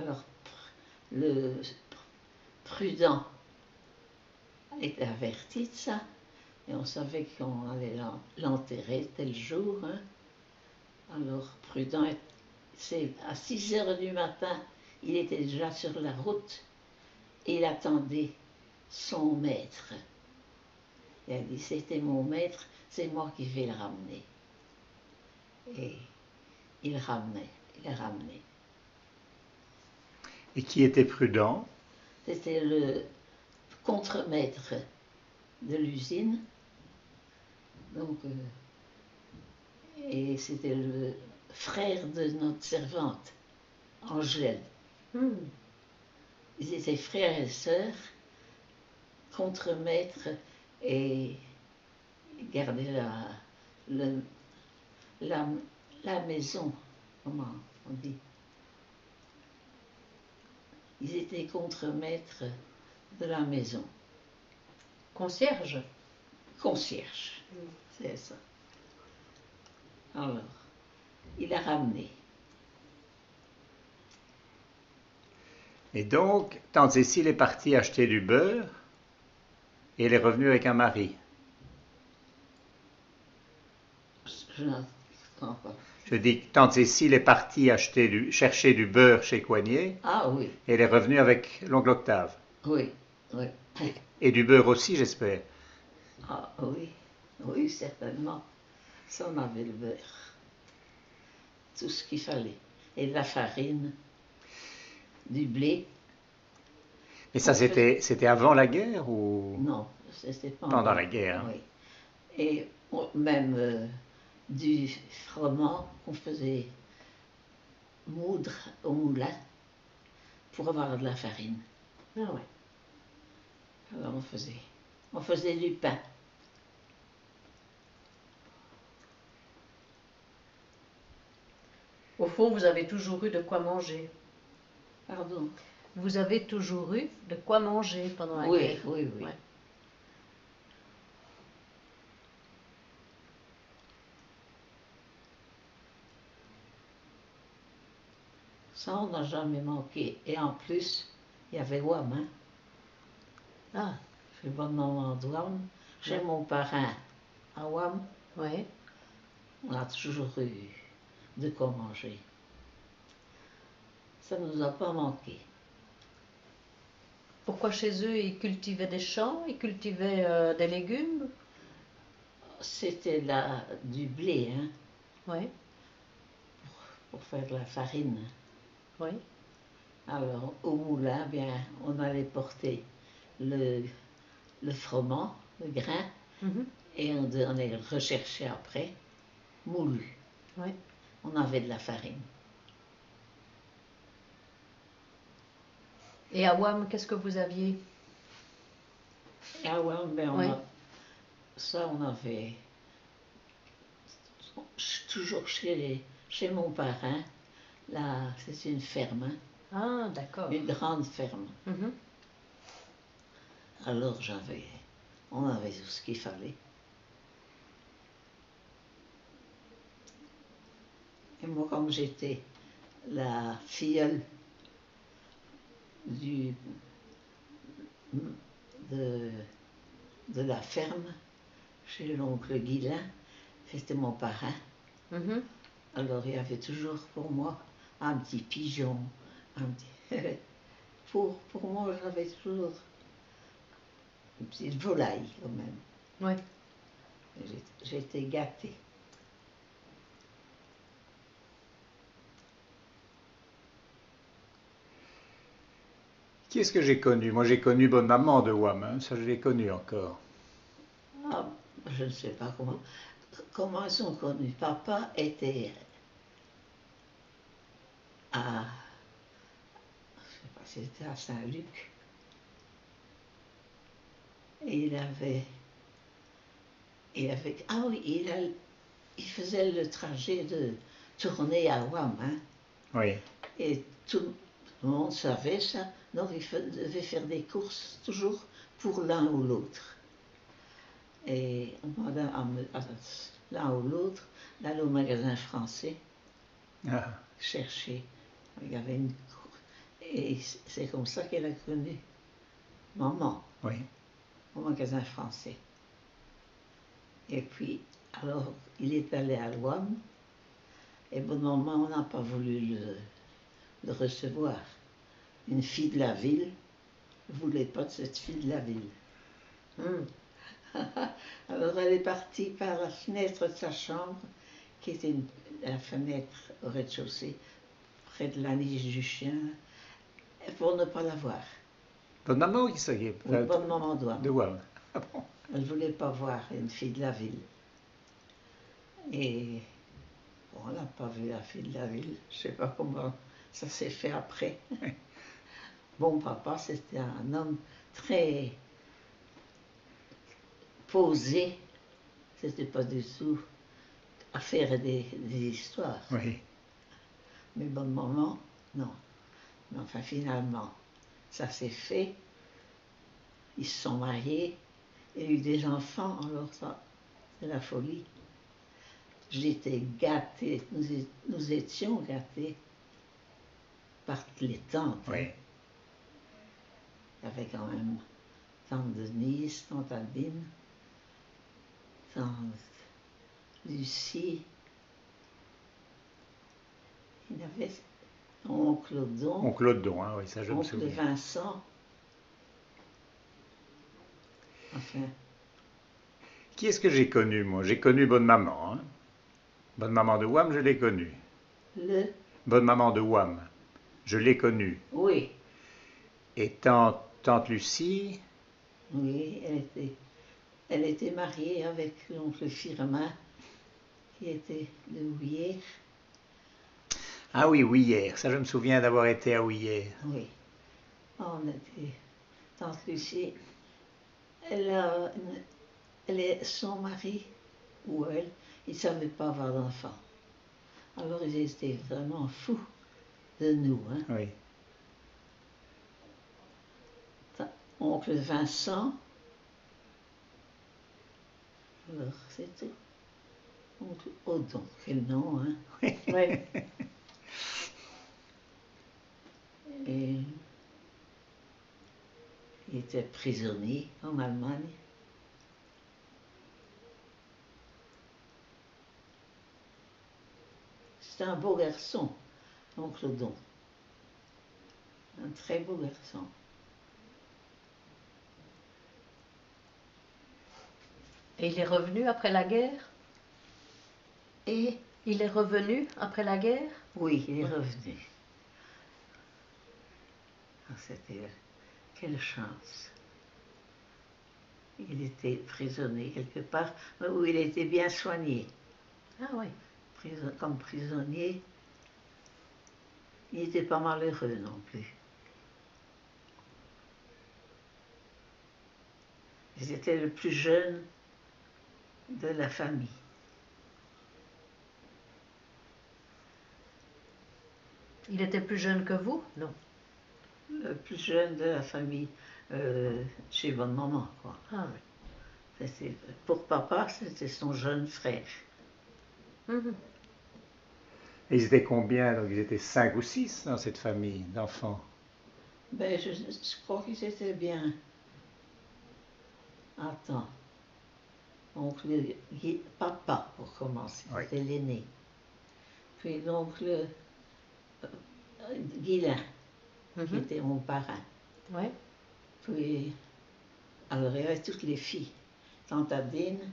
Alors, le prudent était averti de ça, et on savait qu'on allait l'enterrer tel jour. Hein. Alors, prudent, c'est à 6 heures du matin, il était déjà sur la route, et il attendait son maître. Il a dit, c'était mon maître, c'est moi qui vais le ramener. Et il l'a ramené. Et qui était prudent? C'était le contremaître de l'usine. Donc, et c'était le frère de notre servante, Angèle. Ils étaient frères et sœurs, contremaître, et gardaient la maison. Comment on dit? Ils étaient contremaîtres de la maison. Concierge. Concierge, c'est ça. Alors, il a ramené. Et donc, tante Cécile est partie acheter du beurre et elle est revenue avec un mari. Je n'entends pas. Je dis que tante Cécile est partie chercher du beurre chez Coignet. Ah oui. Et elle est revenue avec l'oncle Octave. Oui, oui. Et du beurre aussi, j'espère. Ah oui, oui, certainement. Ça, on avait le beurre. Tout ce qu'il fallait. Et de la farine, du blé. Mais ça, c'était avant la guerre ou Non, c'était pendant la guerre? Oui. Et même du froment qu'on faisait moudre au moulin pour avoir de la farine. Ah ouais. Alors on faisait du pain. Au fond, vous avez toujours eu de quoi manger. Pardon? Vous avez toujours eu de quoi manger pendant la guerre. Oui. Ouais. Ça, on n'a jamais manqué. Et en plus, il y avait WAM. Hein? Ah. Chez bonne maman de WAM, chez mon parrain à WAM. Oui. On a toujours eu de quoi manger. Ça ne nous a pas manqué. Pourquoi chez eux, ils cultivaient des champs, ils cultivaient des légumes? C'était du blé, hein, Oui. pour faire de la farine. Oui. Alors, au moulin, bien, on allait porter le froment, le grain, et on allait le rechercher après, moulu. Oui. On avait de la farine. Et à WAM, qu'est-ce que vous aviez? Ah ouais, ben Oui. ça on avait toujours chez mon parrain. Là, c'est une ferme. Hein, Ah, d'accord. une grande ferme. Alors on avait tout ce qu'il fallait. Et moi, comme j'étais la filleule de la ferme, chez l'oncle Guillain, c'était mon parrain. Alors il y avait toujours pour moi un petit pigeon, pour moi j'avais toujours une petite volaille quand même. Oui. J'étais gâtée. Qui est-ce que j'ai connu? Moi, j'ai connu bonne maman de WAM, hein, ça je l'ai connu encore. Ah, je ne sais pas comment ils sont connus. Papa était à, je sais pas si c'était à Saint-Luc. Et ah oui, il faisait le trajet de tourner à WAM. Hein, oui. Et tout le monde savait ça. Donc il devait faire des courses toujours pour l'un ou l'autre. Et l'un ou l'autre, d'aller au magasin français, chercher. Il y avait une cour. Et c'est comme ça qu'elle a connu maman Oui. au magasin français. Et puis, alors, il est allé à Loam, et bon maman n'a pas voulu le recevoir. Une fille de la ville ne voulait pas de cette fille de la ville. Alors elle est partie par la fenêtre de sa chambre, qui était la fenêtre au rez-de-chaussée, près de la niche du chien, pour ne pas la voir. Votre maman qui s'occupe Oui, bonne maman doit. de Wam. Ah bon? Elle ne voulait pas voir une fille de la ville. Et bon, on n'a pas vu la fille de la ville. Je ne sais pas comment ça s'est fait après. Bon, papa, c'était un homme très posé. C'était pas du tout à faire des histoires. Oui. Mais bonne maman, non. Mais enfin, finalement, ça s'est fait. Ils se sont mariés. Il y a eu des enfants, alors ça, c'est la folie. J'étais gâtée, nous étions gâtés par les tantes. Oui. Il y avait quand même tante Denise, tante Adine, tante Lucie. Il y avait oncle Odon, Oncle Odon, hein, oui, ça je me oncle souviens. Vincent. Enfin, Qui est-ce que j'ai connu, moi? J'ai connu Bonne Maman. Hein. Bonne Maman de Wam, je l'ai connue. Bonne Maman de Wam, je l'ai connue. Oui, Et tante Lucie, oui, elle était mariée avec l'oncle Firmin, qui était de Houillère. ah oui, Ouillère, ça je me souviens d'avoir été à Ouillère. Oui, on était. Tante Lucie, son mari ou elle, ils ne savaient pas avoir d'enfants. Alors ils étaient vraiment fous de nous. Hein. Oui. Oncle Vincent, alors c'est tout. Oncle Odon, quel nom, hein. Oui. Et il était prisonnier en Allemagne. C'était un beau garçon, oncle Odon. Un très beau garçon. Et il est revenu après la guerre? Et Il est revenu après la guerre? oui, il est revenu. Ah, c'était quelle chance. Il était prisonnier quelque part où il était bien soigné. Ah oui. Comme prisonnier, il n'était pas malheureux non plus. J'étais le plus jeune de la famille. Il était plus jeune que vous? Non. Le plus jeune de la famille chez bonne maman, quoi. Ah oui. Pour papa, c'était son jeune frère. Mhm. Et ils étaient combien? Donc ils étaient 5 ou 6 dans cette famille d'enfants. Ben, je crois qu'ils étaient bien. Attends. Donc, papa, pour commencer, Oui. c'était l'aîné. Puis l'oncle Guilain, qui Mhm. était mon parrain. Oui. Puis, alors il y avait toutes les filles. Tante Adine,